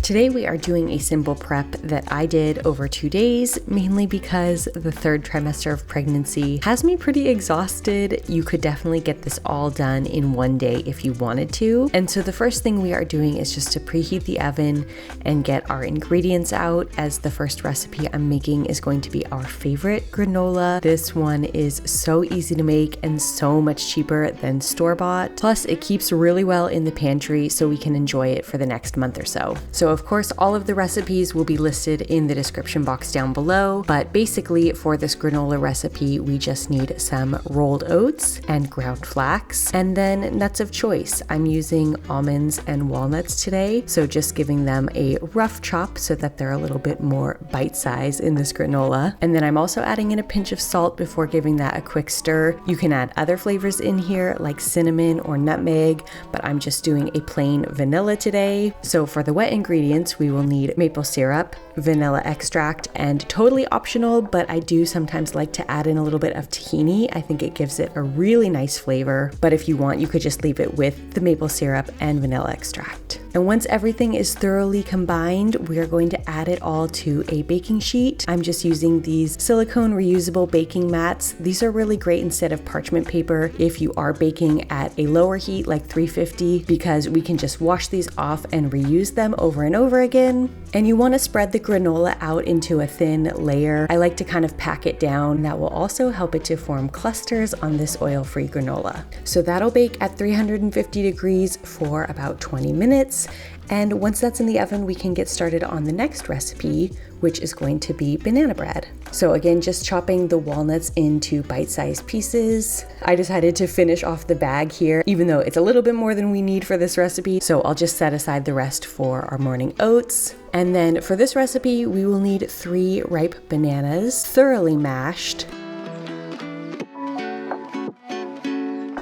Today we are doing a simple prep that I did over 2 days, mainly because the third trimester of pregnancy has me pretty exhausted. You could definitely get this all done in one day if you wanted to. And so the first thing we are doing is just to preheat the oven and get our ingredients out, as the first recipe I'm making is going to be our favorite granola. This one is so easy to make and so much cheaper than store-bought. Plus it keeps really well in the pantry so we can enjoy it for the next month or so. So of course, all of the recipes will be listed in the description box down below, but basically for this granola recipe, we just need some rolled oats and ground flax, and then nuts of choice. I'm using almonds and walnuts today, so just giving them a rough chop so that they're a little bit more bite-sized in this granola. And then I'm also adding in a pinch of salt before giving that a quick stir. You can add other flavors in here like cinnamon or nutmeg, but I'm just doing a plain vanilla today. So for the wet ingredients, we will need maple syrup, vanilla extract, and totally optional, but I do sometimes like to add in a little bit of tahini. I think it gives it a really nice flavor, but if you want, you could just leave it with the maple syrup and vanilla extract. And once everything is thoroughly combined, we are going to add it all to a baking sheet. I'm just using these silicone reusable baking mats. These are really great instead of parchment paper if you are baking at a lower heat like 350, because we can just wash these off and reuse them over and over again. And you want to spread the granola out into a thin layer. I like to kind of pack it down. That will also help it to form clusters on this oil-free granola. So that'll bake at 350 degrees for about 20 minutes. And once that's in the oven, we can get started on the next recipe, which is going to be banana bread. So again, just chopping the walnuts into bite-sized pieces. I decided to finish off the bag here, even though it's a little bit more than we need for this recipe. So I'll just set aside the rest for our morning oats. And then for this recipe, we will need 3 ripe bananas, thoroughly mashed,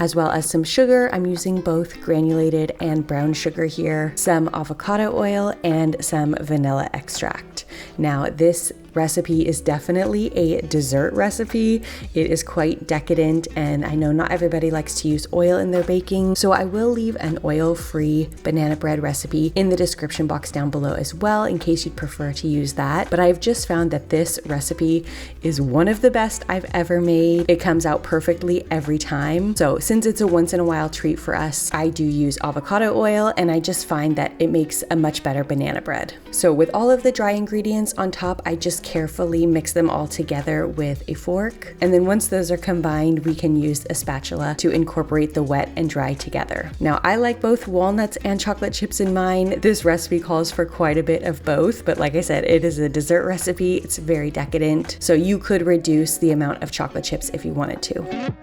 as well as some sugar. I'm using both granulated and brown sugar here, some avocado oil, and some vanilla extract. Now, this recipe is definitely a dessert recipe. It is quite decadent, and I know not everybody likes to use oil in their baking, so I will leave an oil-free banana bread recipe in the description box down below as well, in case you'd prefer to use that. But I've just found that this recipe is one of the best I've ever made. It comes out perfectly every time. So since it's a once-in-a-while treat for us, I do use avocado oil, and I just find that it makes a much better banana bread. So with all of the dry ingredients on top, I just carefully mix them all together with a fork. And then once those are combined, we can use a spatula to incorporate the wet and dry together. Now, I like both walnuts and chocolate chips in mine. This recipe calls for quite a bit of both, but like I said, it is a dessert recipe. It's very decadent, so you could reduce the amount of chocolate chips if you wanted to.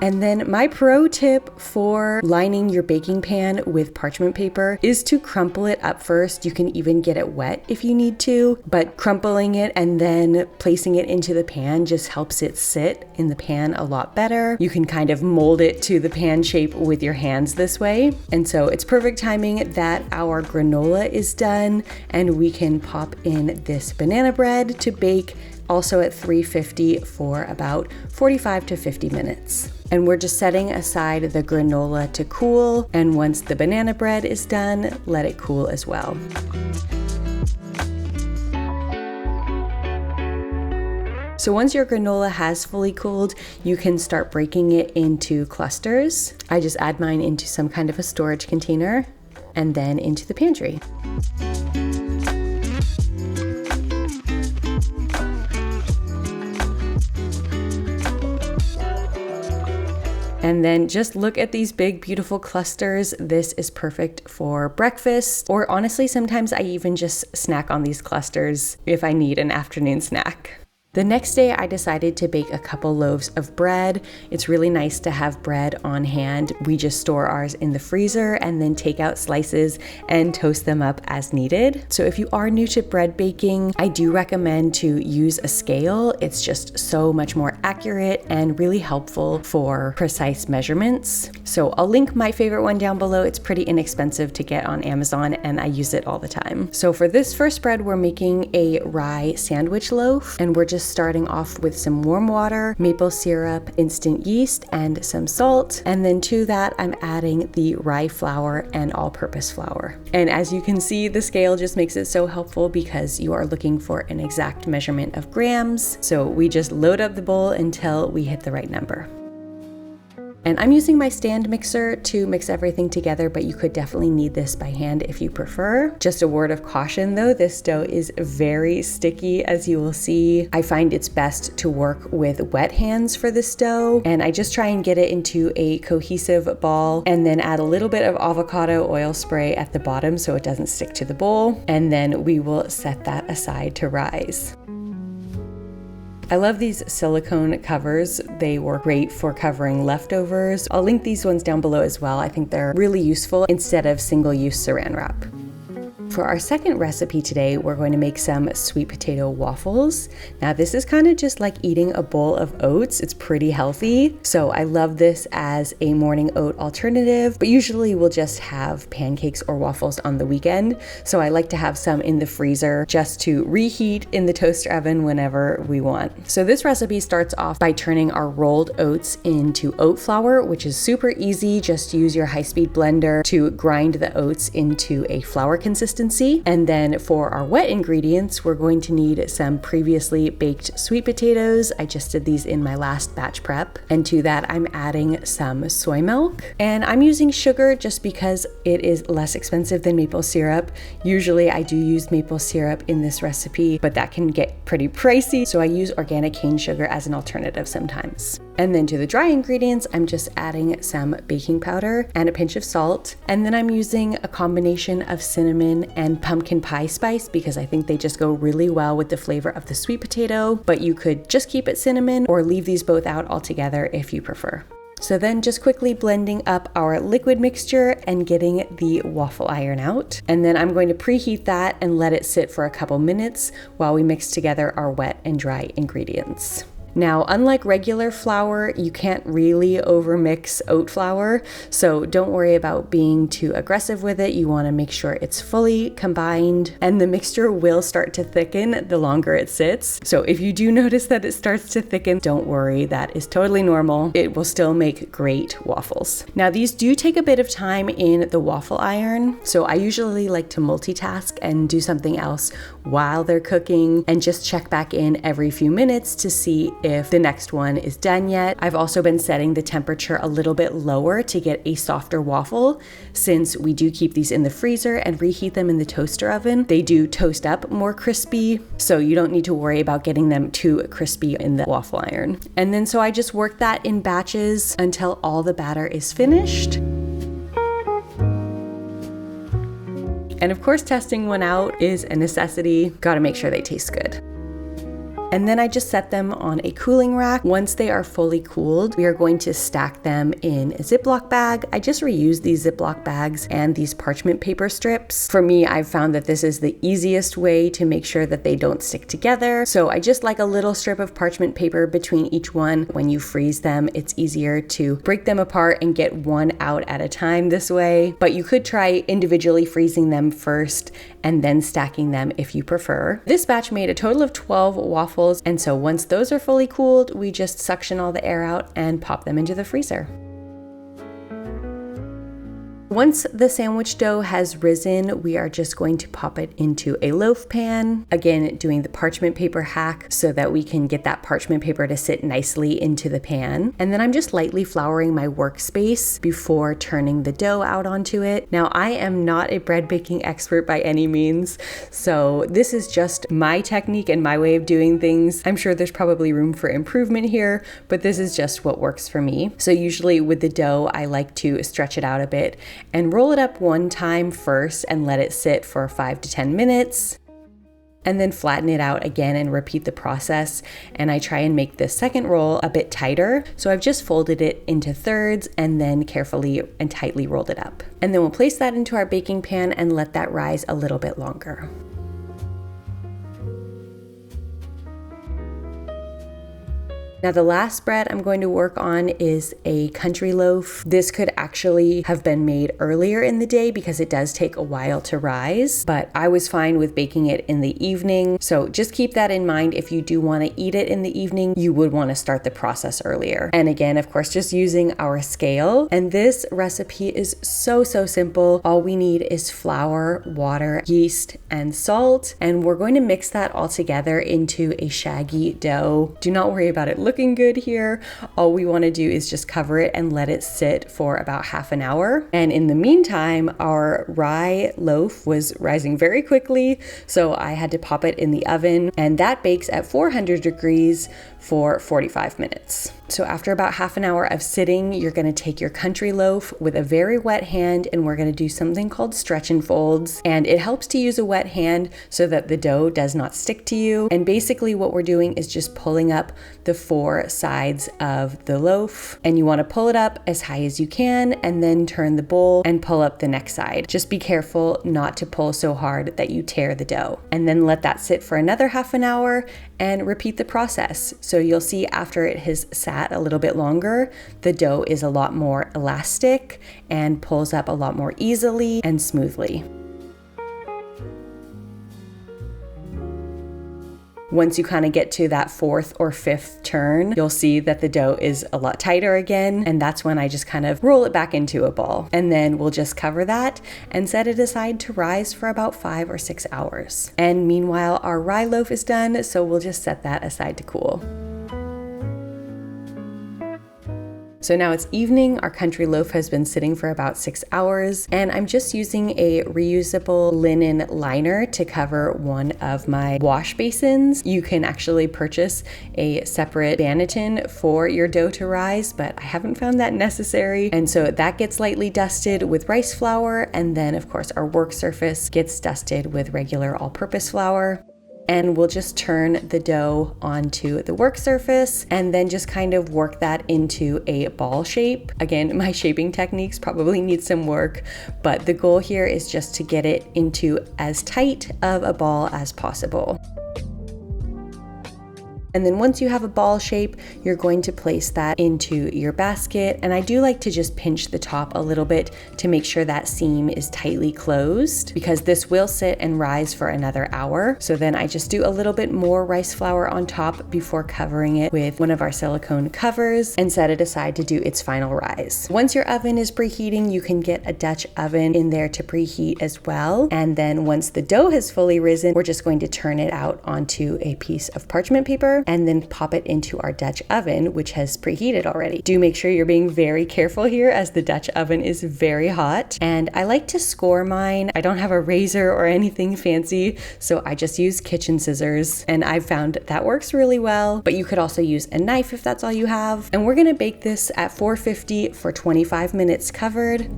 And then my pro tip for lining your baking pan with parchment paper is to crumple it up first. You can even get it wet if you need to, but crumpling it and then placing it into the pan just helps it sit in the pan a lot better. You can kind of mold it to the pan shape with your hands this way. And so it's perfect timing that our granola is done, and we can pop in this banana bread to bake, also at 350 for about 45 to 50 minutes. And we're just setting aside the granola to cool, and once the banana bread is done, let it cool as well. So once your granola has fully cooled, you can start breaking it into clusters. I just add mine into some kind of a storage container and then into the pantry. And then just look at these big, beautiful clusters. This is perfect for breakfast, or honestly, sometimes I even just snack on these clusters if I need an afternoon snack. The next day, I decided to bake a couple loaves of bread. It's really nice to have bread on hand. We just store ours in the freezer and then take out slices and toast them up as needed. So if you are new to bread baking, I do recommend to use a scale. It's just so much more accurate and really helpful for precise measurements. So I'll link my favorite one down below. It's pretty inexpensive to get on Amazon, and I use it all the time. So for this first bread, we're making a rye sandwich loaf, and we're just just starting off with some warm water, maple syrup, instant yeast, and some salt. And then to that, I'm adding the rye flour and all-purpose flour. And as you can see, the scale just makes it so helpful because you are looking for an exact measurement of grams. So we just load up the bowl until we hit the right number. And I'm using my stand mixer to mix everything together, but you could definitely knead this by hand if you prefer. Just a word of caution though, this dough is very sticky, as you will see. I find it's best to work with wet hands for this dough, and I just try and get it into a cohesive ball and then add a little bit of avocado oil spray at the bottom so it doesn't stick to the bowl. And then we will set that aside to rise. I love these silicone covers. They work great for covering leftovers. I'll link these ones down below as well. I think they're really useful instead of single-use saran wrap. For our second recipe today, we're going to make some sweet potato waffles. Now this is kind of just like eating a bowl of oats. It's pretty healthy. So I love this as a morning oat alternative, but usually we'll just have pancakes or waffles on the weekend. So I like to have some in the freezer just to reheat in the toaster oven whenever we want. So this recipe starts off by turning our rolled oats into oat flour, which is super easy. Just use your high-speed blender to grind the oats into a flour consistency. And then for our wet ingredients, we're going to need some previously baked sweet potatoes. I just did these in my last batch prep. And to that, I'm adding some soy milk. And I'm using sugar just because it is less expensive than maple syrup. Usually I do use maple syrup in this recipe, but that can get pretty pricey. So I use organic cane sugar as an alternative sometimes. And then to the dry ingredients, I'm just adding some baking powder and a pinch of salt. And then I'm using a combination of cinnamon and pumpkin pie spice because I think they just go really well with the flavor of the sweet potato, but you could just keep it cinnamon or leave these both out altogether if you prefer. So then just quickly blending up our liquid mixture and getting the waffle iron out. And then I'm going to preheat that and let it sit for a couple minutes while we mix together our wet and dry ingredients. Now, unlike regular flour, you can't really overmix oat flour, so don't worry about being too aggressive with it. You want to make sure it's fully combined, and the mixture will start to thicken the longer it sits. So if you do notice that it starts to thicken, don't worry, that is totally normal. It will still make great waffles. Now, these do take a bit of time in the waffle iron, so I usually like to multitask and do something else while they're cooking and just check back in every few minutes to see if the next one is done yet. I've also been setting the temperature a little bit lower to get a softer waffle. Since we do keep these in the freezer and reheat them in the toaster oven, they do toast up more crispy, so you don't need to worry about getting them too crispy in the waffle iron. And then so I just work that in batches until all the batter is finished. And of course, testing one out is a necessity. Gotta make sure they taste good. And then I just set them on a cooling rack. Once they are fully cooled, we are going to stack them in a Ziploc bag. I just reuse these Ziploc bags and these parchment paper strips. For me, I've found that this is the easiest way to make sure that they don't stick together. So I just like a little strip of parchment paper between each one. When you freeze them, it's easier to break them apart and get one out at a time this way. But you could try individually freezing them first and then stacking them if you prefer. This batch made a total of 12 waffles. And so once those are fully cooled, we just suction all the air out and pop them into the freezer. Once the sandwich dough has risen, we are just going to pop it into a loaf pan. Again, doing the parchment paper hack so that we can get that parchment paper to sit nicely into the pan. And then I'm just lightly flouring my workspace before turning the dough out onto it. Now, I am not a bread baking expert by any means, so this is just my technique and my way of doing things. I'm sure there's probably room for improvement here, but this is just what works for me. So usually with the dough, I like to stretch it out a bit and roll it up one time first and let it sit for 5 to 10 minutes. And then flatten it out again and repeat the process. And I try and make this second roll a bit tighter. So I've just folded it into thirds and then carefully and tightly rolled it up. And then we'll place that into our baking pan and let that rise a little bit longer. Now the last bread I'm going to work on is a country loaf. This could actually have been made earlier in the day because it does take a while to rise, but I was fine with baking it in the evening. So just keep that in mind. If you do want to eat it in the evening, you would want to start the process earlier. And again, of course, just using our scale. And this recipe is so simple. All we need is flour, water, yeast, and salt. And we're going to mix that all together into a shaggy dough. Do not worry about it looking good here. All we want to do is just cover it and let it sit for about half an hour. And in the meantime, our rye loaf was rising very quickly, so I had to pop it in the oven, and that bakes at 400 degrees for 45 minutes. So after about half an hour of sitting, you're going to take your country loaf with a very wet hand, and we're going to do something called stretch and folds. And it helps to use a wet hand so that the dough does not stick to you. And basically what we're doing is just pulling up the four sides of the loaf, and you want to pull it up as high as you can and then turn the bowl and pull up the next side. Just be careful not to pull so hard that you tear the dough, and then let that sit for another half an hour and repeat the process. So you'll see after it has sat a little bit longer, the dough is a lot more elastic and pulls up a lot more easily and smoothly. Once you kind of get to that fourth or fifth turn, you'll see that the dough is a lot tighter again, and that's when I just kind of roll it back into a ball. And then we'll just cover that and set it aside to rise for about 5 or 6 hours. And meanwhile, our rye loaf is done, so we'll just set that aside to cool. So now it's evening, our country loaf has been sitting for about 6 hours, and I'm just using a reusable linen liner to cover one of my wash basins. You can actually purchase a separate banneton for your dough to rise, but I haven't found that necessary. And so that gets lightly dusted with rice flour, and then of course our work surface gets dusted with regular all-purpose flour. And we'll just turn the dough onto the work surface and then just kind of work that into a ball shape. Again, my shaping techniques probably need some work, but the goal here is just to get it into as tight of a ball as possible. And then once you have a ball shape, you're going to place that into your basket. And I do like to just pinch the top a little bit to make sure that seam is tightly closed, because this will sit and rise for another hour. So then I just do a little bit more rice flour on top before covering it with one of our silicone covers and set it aside to do its final rise. Once your oven is preheating, you can get a Dutch oven in there to preheat as well. And then once the dough has fully risen, we're just going to turn it out onto a piece of parchment paper and then pop it into our Dutch oven, which has preheated already. Do make sure you're being very careful here, as the Dutch oven is very hot. And I like to score mine. I don't have a razor or anything fancy, so I just use kitchen scissors, and I've found that works really well. But you could also use a knife if that's all you have. And we're gonna bake this at 450 for 25 minutes covered.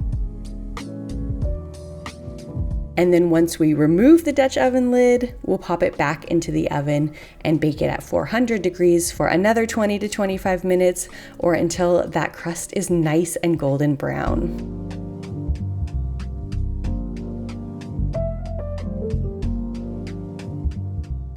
And then once we remove the Dutch oven lid, we'll pop it back into the oven and bake it at 400 degrees for another 20 to 25 minutes, or until that crust is nice and golden brown.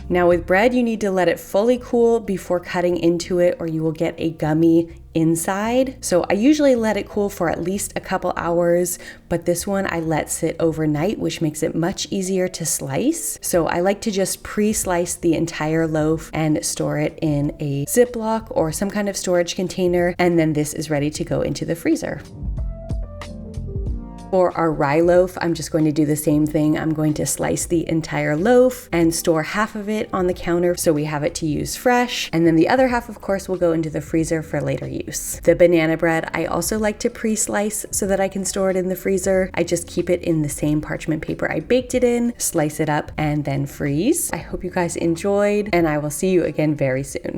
Now with bread, you need to let it fully cool before cutting into it, or you will get a gummy inside. So I usually let it cool for at least a couple hours, but this one I let sit overnight, which makes it much easier to slice. So I like to just pre-slice the entire loaf and store it in a Ziploc or some kind of storage container, and then this is ready to go into the freezer. For our rye loaf, I'm just going to do the same thing. I'm going to slice the entire loaf and store half of it on the counter so we have it to use fresh. And then the other half, of course, will go into the freezer for later use. The banana bread, I also like to pre-slice so that I can store it in the freezer. I just keep it in the same parchment paper I baked it in, slice it up, and then freeze. I hope you guys enjoyed, and I will see you again very soon.